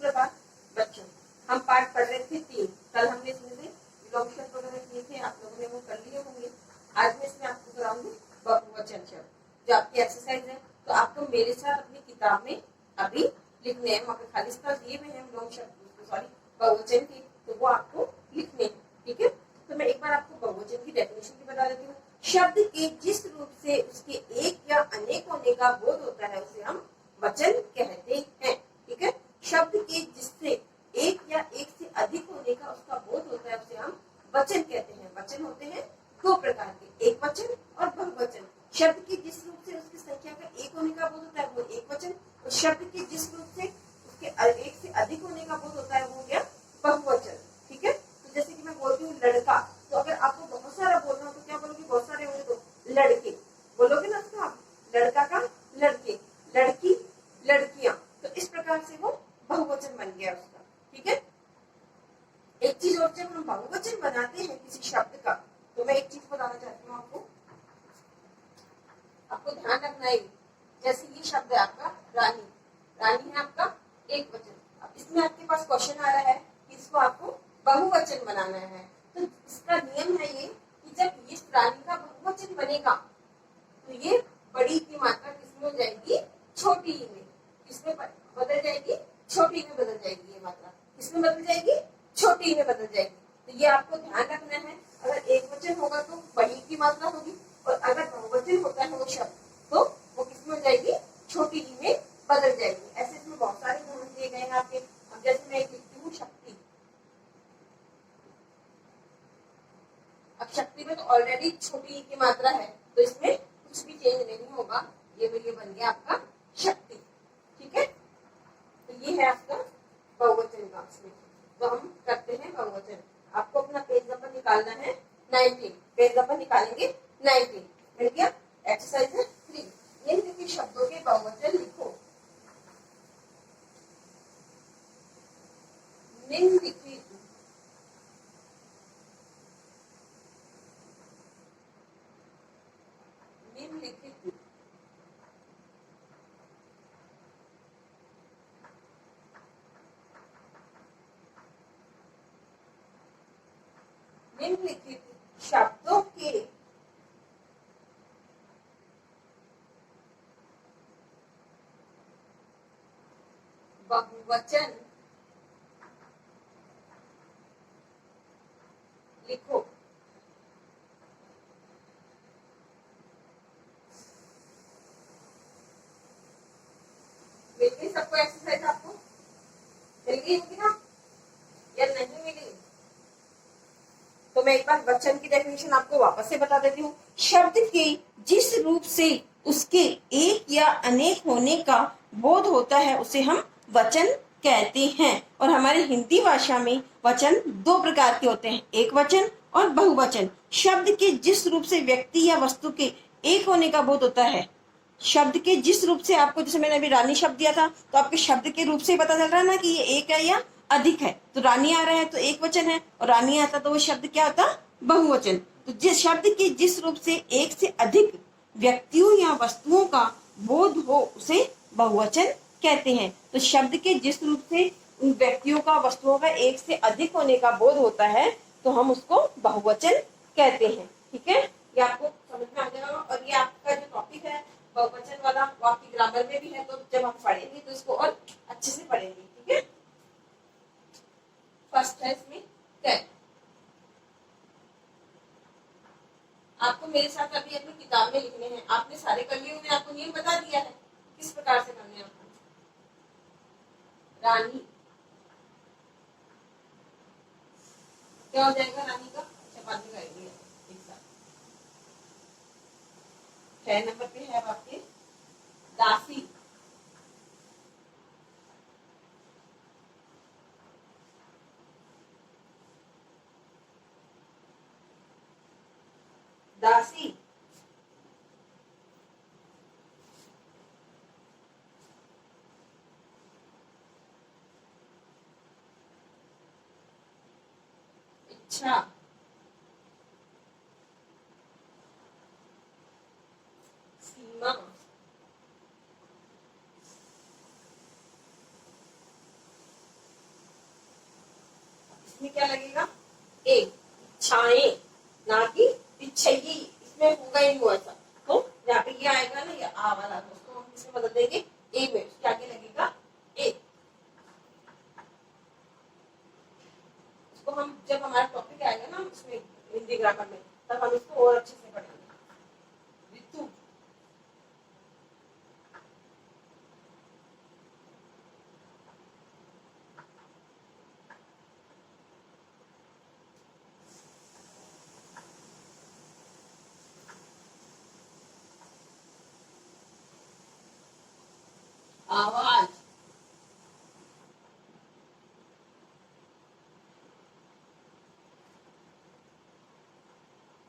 सुप्रभात बच्चों, हम पाठ पढ़ रहे थे 3। कल हमने इसमें से विलोम शब्द वगैरह किए थे, आप लोगों ने वो कर लिए होंगे। आज मैं इसमें आपको कराऊंगी बहुवचन शब्द जो आपकी एक्सरसाइज है। तो आपको मेरे साथ अपनी किताब में अभी लिखने हैं, वहाँ पे खाली स्थान दिए हुए हैं विलोम शब्द सॉरी बहुवचन के, तो वो आपको लिखने हैं। ठीक है, तो मैं एक बार आपको बहुवचन की डेफिनेशन भी बता देती हूँ। शब्द के जिस रूप से उसके एक या अनेक होने का बोध होता है उसे हम वचन कहते हैं। ठीक है, शब्द के जिससे एक या एक से अधिक होने का उसका बोध होता है उसे हम वचन कहते हैं। वचन होते हैं दो प्रकार के, एक वचन और बहुवचन। शब्द के जिस रूप से उसकी संख्या का एक होने का बोध होता है वो एक वचन, और शब्द के जिस रूप से उसके एक से अधिक होने का बोध होता है वो हो गया बहुवचन। ठीक है, तो जैसे कि मैं बोलती हूँ लड़का, तो अगर आपको बहुत सारा बोलना हो तो क्या बोलोगे? बहुत सारे होंगे तो लड़के बोलोगे ना उसका, लड़का का लड़के, लड़की लड़कियां, तो इस प्रकार से वो बहुवचन बन गया उसका। ठीक है, एक चीज और, जब हम बहुवचन बनाते हैं किसी शब्द का, तो मैं एक चीज बताना चाहती हूँ आपको ध्यान रखना है। जैसे ये शब्द है आपका रानी, रानी है आपका एक वचन। अब इसमें आपके पास क्वेश्चन आ रहा है कि इसको आपको बहुवचन बनाना है, तो इसका नियम है ये कि जब इस रानी का बहुवचन बनेगा तो ये बड़ी की मात्रा किसमें हो जाएगी? छोटी ई में। किसमें बदल जाएगी? छोटी में बदल जाएगी। ये मात्रा किसमें बदल जाएगी? छोटी में बदल जाएगी। तो ये आपको ध्यान रखना है। अगर एक वचन होगा तो बड़ी की मात्रा होगी, और अगर बहुवचन होता है वो शब्द तो वो किसमें हो जाएगी? छोटी ई में बदल जाएगी। ऐसे इसमें बहुत सारे उदाहरण दिए गए हैं आपके। अब जैसे मैं एक लिखती हूँ शक्ति, अब शक्ति में तो ऑलरेडी छोटी ई की मात्रा है, तो इसमें कुछ भी चेंज नहीं होगा, ये बन गया आपका शक्ति। ठीक है, तो ये है आपका बहुवचन का। तो हम करते हैं बहुवचन। आपको अपना पेज नंबर निकालना है 19, पेज नंबर निकालेंगे 19। मिल गया? एक्सरसाइज है 3, निम्नलिखित शब्दों के बहुवचन लिखो। निम्नलिखित निम्नलिखित निम्नलिखित शब्दों के बहुवचन लिखो। मिल गई सबको एक्सरसाइज? आपको मिल गई होगी ना, या नहीं मिली? तो मैं एक बार वचन की डेफिनेशन आपको वापस से बता देती हूँ। शब्द के जिस रूप से उसके एक या अनेक होने का बोध होता है उसे हम वचन कहते हैं। और हमारी हिंदी भाषा में वचन दो प्रकार के होते हैं, एक वचन और बहुवचन। शब्द के जिस रूप से व्यक्ति या वस्तु के एक होने का बोध होता है, शब्द के जिस रूप से, आपको जैसे मैंने अभी रानी शब्द दिया था तो आपके शब्द के रूप से पता चल रहा है ना कि ये एक है या अधिक है। तो रानी आ रहा है तो एक वचन है, और रानी आता तो वो शब्द क्या होता? बहुवचन। तो जिस शब्द के जिस रूप से एक से अधिक व्यक्तियों या वस्तुओं का बोध हो उसे बहुवचन कहते हैं। तो शब्द के जिस रूप से उन व्यक्तियों का वस्तुओं का एक से अधिक होने का बोध होता है तो हम उसको बहुवचन कहते हैं। ठीक है, ये आपको समझ में आ जाएगा। और ये आपका जो टॉपिक है बहुवचन वाला वो आपकी ग्रामर में भी है, तो जब हम पढ़ेंगे तो इसको और अच्छे से पढ़ेंगे। ठीक है, फर्स्ट है इसमें कैन। आपको मेरे साथ अभी अपनी किताब में लिखने हैं, आपने सारे कर लिए, मैंने आपको नियम बता दिया है किस प्रकार से करने हैं आपको। रानी क्या हो जाएगा? रानी का चपाती का आइडिया एक साथ। 6 नंबर पे है आपके दासी। दासी इच्छा, सीमा, इसमें क्या लगेगा, ए, इच्छाएं, ना कि इच्छई, इसमें होगा ही नहीं ऐसा। तो यहाँ पे ये आएगा ना, ये आ वाला, तो उसको हम इसमें बदल देंगे ए में, उसके आगे लगेगा ए। इसको हम जब हमारा टॉपिक आएगा ना इसमें हिंदी ग्रामर में, तब हम इसको और अच्छे से पढ़ेंगे। ऋतु, आवाज,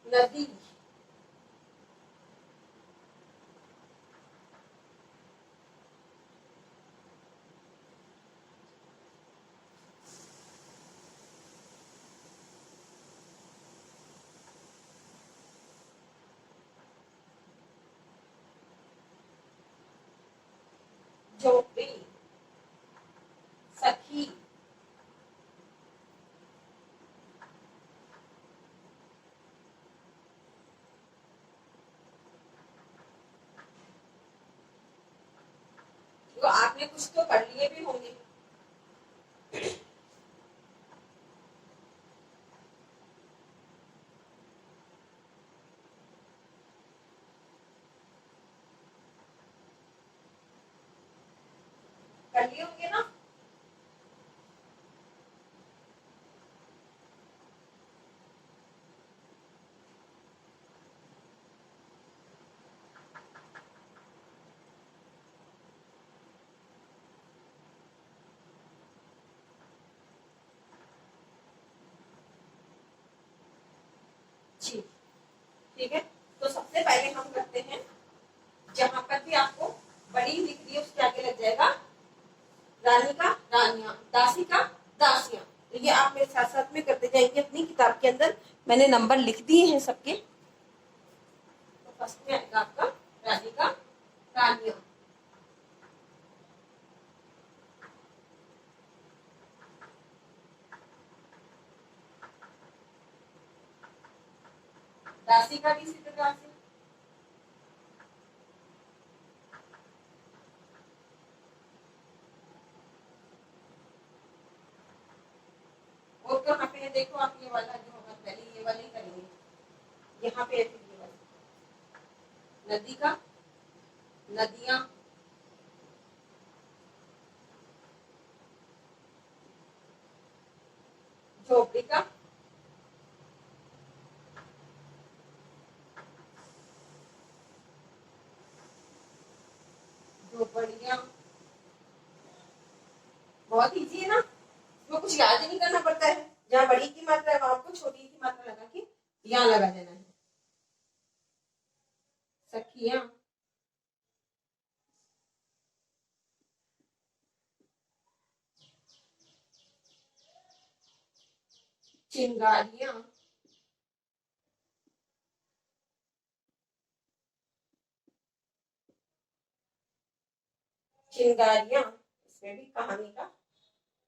नदी, झोपड़ी, सखी, तो आपने कुछ तो कर लिए भी होंगे। कर लिए होंगे ना। जी ठीक है, तो सबसे पहले हम करते हैं, जहां पर भी आपको बड़ी दिख रही है उसके आगे लग जाएगा रानी का रानियां, दासी का दासियां। तो ये आप मेरे साथ साथ में करते जाएंगे अपनी किताब के अंदर, मैंने नंबर लिख दिए हैं सबके। तो फर्स्ट में आएगा आपका रानी का रानियां, दासी का भी इसी प्रकार से, और कहाँ पे है देखो आप, ये वाला जो होगा पहले ये वाला ही करेंगे, यहाँ पे है फिर ये वाला, नदी का नदियां, झोपड़ी का झोपड़ियां, बहुत इजी है ना, इसमें कुछ याद ही नहीं करना पड़ता है, जहाँ बड़ी की मात्रा है वहां आपको छोटी की मात्रा लगा के यहाँ लगा देना है। सखियां, चिंगारियां, चिंगारियां, इसमें भी कहानी का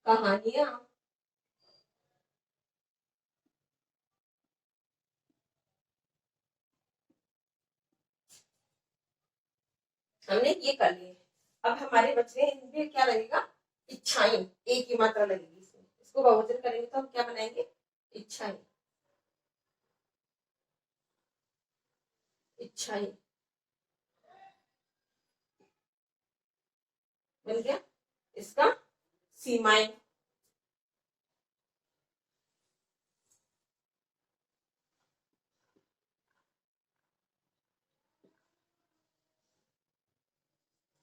कहानियां, हमने ये कर लिए। अब हमारे बच्चे इनमें क्या लगेगा, इच्छाएं, एक ही मात्रा लगेगी इसमें, इसको बहुवचन करेंगे तो हम क्या बनाएंगे, इच्छाएं, इच्छाएं बन गया। इसका सीमाएं,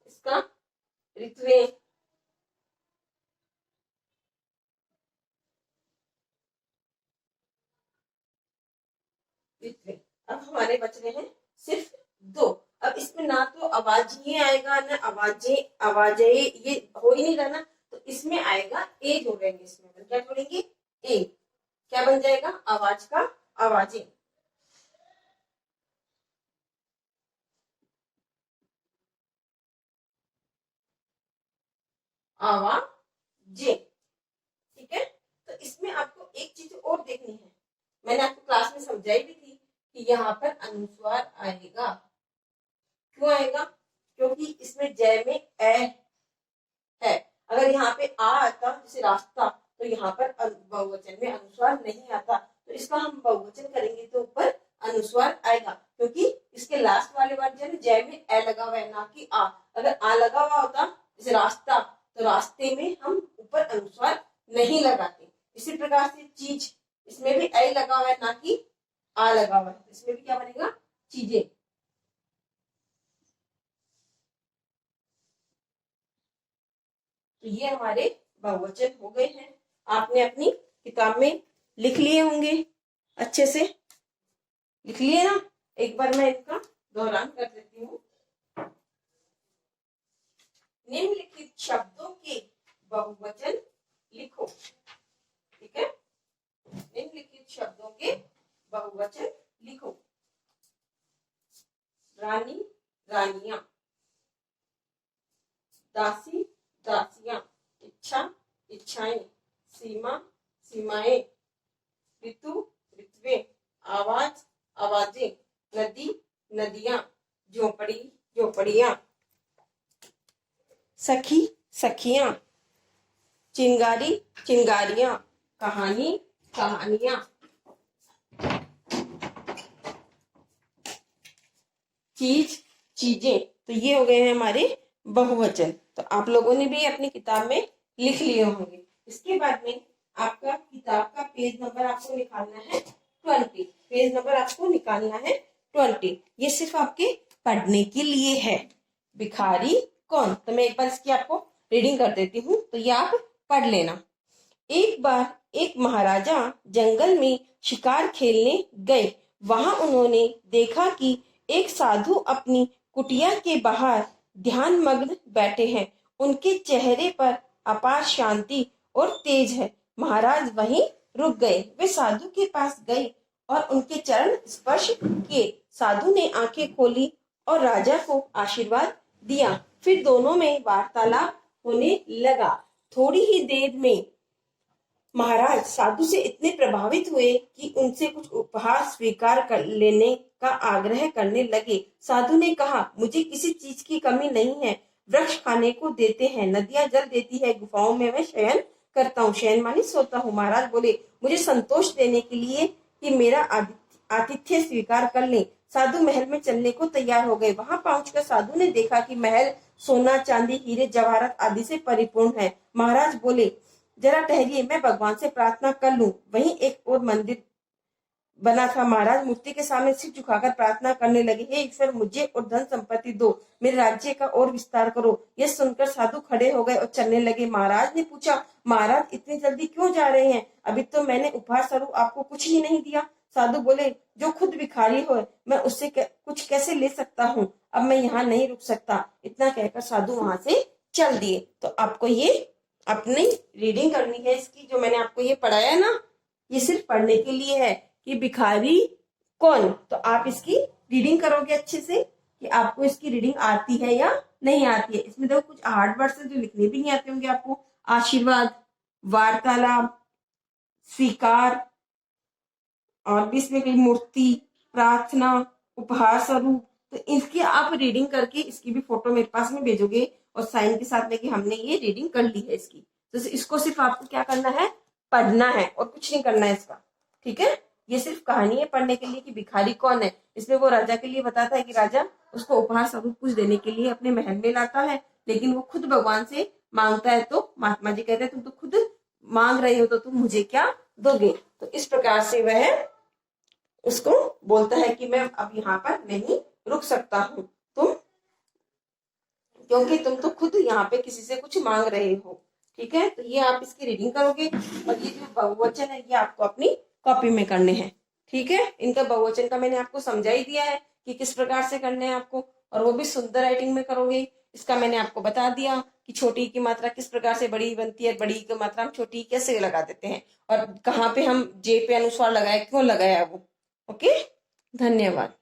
इसका ऋतुएं, ऋतुएं। अब हमारे बच रहे हैं सिर्फ दो। अब इसमें ना तो आवाज आएगा ना आवाजें आवाजें, ये हो ही नहीं रहा ना, तो इसमें आएगा ए जोड़ेंगे, इसमें क्या जोड़ेंगे, ए, क्या बन जाएगा, आवाज का आवाजें, आवाजें। ठीक है, तो इसमें आपको एक चीज और देखनी है, मैंने आपको क्लास में समझाई भी थी कि यहाँ पर अनुस्वार आएगा। क्यों आएगा? क्योंकि इसमें जय में ए है। अगर यहाँ पे आ आता जैसे रास्ता, तो यहाँ पर बहुवचन में अनुस्वार नहीं आता, तो इसका हम बहुवचन करेंगे तो ऊपर अनुस्वार आएगा, क्योंकि इसके लास्ट वाले वर्ड जो है जय में ए लगा हुआ है, ना कि आ। अगर आ लगा हुआ होता जैसे रास्ता, तो रास्ते में हम ऊपर अनुस्वार नहीं लगाते। इसी प्रकार से चीज, इसमें भी ए लगा हुआ है, ना कि आ लगा हुआ है, इसमें भी क्या बनेगा? चीजें। तो ये हमारे बहुवचन हो गए हैं। आपने अपनी किताब में लिख लिए होंगे, अच्छे से लिख लिए ना? एक बार मैं इसका दोहरान कर देती हूँ। निम्नलिखित शब्दों के बहुवचन लिखो। ठीक है, निम्नलिखित शब्दों के बहुवचन लिखो। रानी, रानियां। दासी, दासियां। इच्छा, इच्छाएं। सीमा, सीमाएं। ऋतु, ऋतुएं। आवाज, आवाजें। नदी, नदियां। झोपड़ी, झोपड़ियां। सखी, सखियां। चिंगारी, चिंगारियां। कहानी, कहानियां। चीज, चीजें। तो ये हो गए हैं हमारे बहुवचन। तो आप लोगों ने भी अपनी किताब में लिख लिए होंगे। इसके बाद में आपका किताब का पेज नंबर आपको निकालना है 20। पेज नंबर आपको निकालना है 20। ये सिर्फ आपके पढ़ने के लिए है। भिखारी कौन? तो मैं एक बार इसकी आपको रीडिंग कर देती हूँ, तो ये आप पढ़ लेना। एक बार एक महाराजा जंगल में शिकार खेलने गए। वहां उन्होंने देखा कि एक साधु अपनी कुटिया के बाहर ध्यान मग्न बैठे हैं। उनके चेहरे पर अपार शांति और तेज है। महाराज वहीं रुक गए। वे साधु के पास गए और उनके चरण स्पर्श किए। साधु ने आंखें खोली और राजा को आशीर्वाद दिया। फिर दोनों में वार्तालाप होने लगा। थोड़ी ही देर में महाराज साधु से इतने प्रभावित हुए कि उनसे कुछ उपहार स्वीकार कर लेने का आग्रह करने लगे। साधु ने कहा, मुझे किसी चीज की कमी नहीं है। वृक्ष खाने को देते हैं, नदियां जल देती है, गुफाओं में मैं शयन करता हूँ। शयन मानी सोता हूँ। महाराज बोले, मुझे संतोष देने के लिए कि मेरा आतिथ्य स्वीकार कर लें। साधु महल में चलने को तैयार हो गए। वहां पहुंचकर साधु ने देखा कि महल सोना, चांदी, हीरे, जवाहरात आदि से परिपूर्ण है। महाराज बोले, जरा ठहरिए, मैं भगवान से प्रार्थना कर लूं। वहीं एक और मंदिर बना था। महाराज मूर्ति के सामने सिर झुकाकर प्रार्थना करने लगे, हे ईश्वर, मुझे और धन संपत्ति दो, मेरे राज्य का और विस्तार करो। यह सुनकर साधु खड़े हो गए और चलने लगे। महाराज ने पूछा, महाराज इतनी जल्दी क्यों जा रहे हैं? अभी तो मैंने उपहार स्वरूप आपको कुछ ही नहीं दिया। साधु बोले, जो खुद भिखारी हो, मैं उससे कुछ कैसे ले सकता हूँ? अब मैं यहाँ नहीं रुक सकता। इतना कहकर साधु वहां से चल दिए। तो आपको ये अपनी रीडिंग करनी है इसकी, जो मैंने आपको ये पढ़ाया ना, ये सिर्फ पढ़ने के लिए है कि भिखारी कौन। तो आप इसकी रीडिंग करोगे अच्छे से कि आपको इसकी रीडिंग आती है या नहीं आती है। इसमें देखो कुछ हार्ड वर्ड्स हैं जो लिखने भी नहीं आते होंगे आपको। आशीर्वाद, वार्तालाप, स्वीकार, और भी इसमें कोई मूर्ति, प्रार्थना, उपहार स्वरूप। तो इसकी आप रीडिंग करके इसकी भी फोटो मेरे पास में भेजोगे और साइन के साथ में कि हमने ये रीडिंग कर ली है इसकी। तो इसको सिर्फ आपको क्या करना है? पढ़ना है और कुछ नहीं करना है इसका। ठीक है, ये सिर्फ कहानी है पढ़ने के लिए कि भिखारी कौन है। इसमें वो राजा के लिए बताता है कि राजा उसको उपहार स्वरूप कुछ देने के लिए अपने महल में लाता है, लेकिन वो खुद भगवान से मांगता है। तो महात्मा जी कहते हैं, तुम तो खुद मांग रहे हो, तो तुम मुझे क्या दोगे? तो इस प्रकार से वह उसको बोलता है कि मैं अब यहाँ पर नहीं रुक सकता हूँ, क्योंकि तुम तो खुद यहाँ पे किसी से कुछ मांग रहे हो। ठीक है, तो ये आप इसकी रीडिंग करोगे और ये जो बहुवचन है ये आपको अपनी कॉपी में करने हैं। ठीक है, इनका बहुवचन का मैंने आपको समझा ही दिया है कि किस प्रकार से करने हैं आपको, और वो भी सुंदर राइटिंग में करोगे। इसका मैंने आपको बता दिया कि छोटी की मात्रा किस प्रकार से बड़ी बनती है, बड़ी की मात्रा हम छोटी कैसे लगा देते हैं, और कहाँ पे हम जे पे अनुस्वार लगाए, क्यों लगाया वो। ओके, धन्यवाद।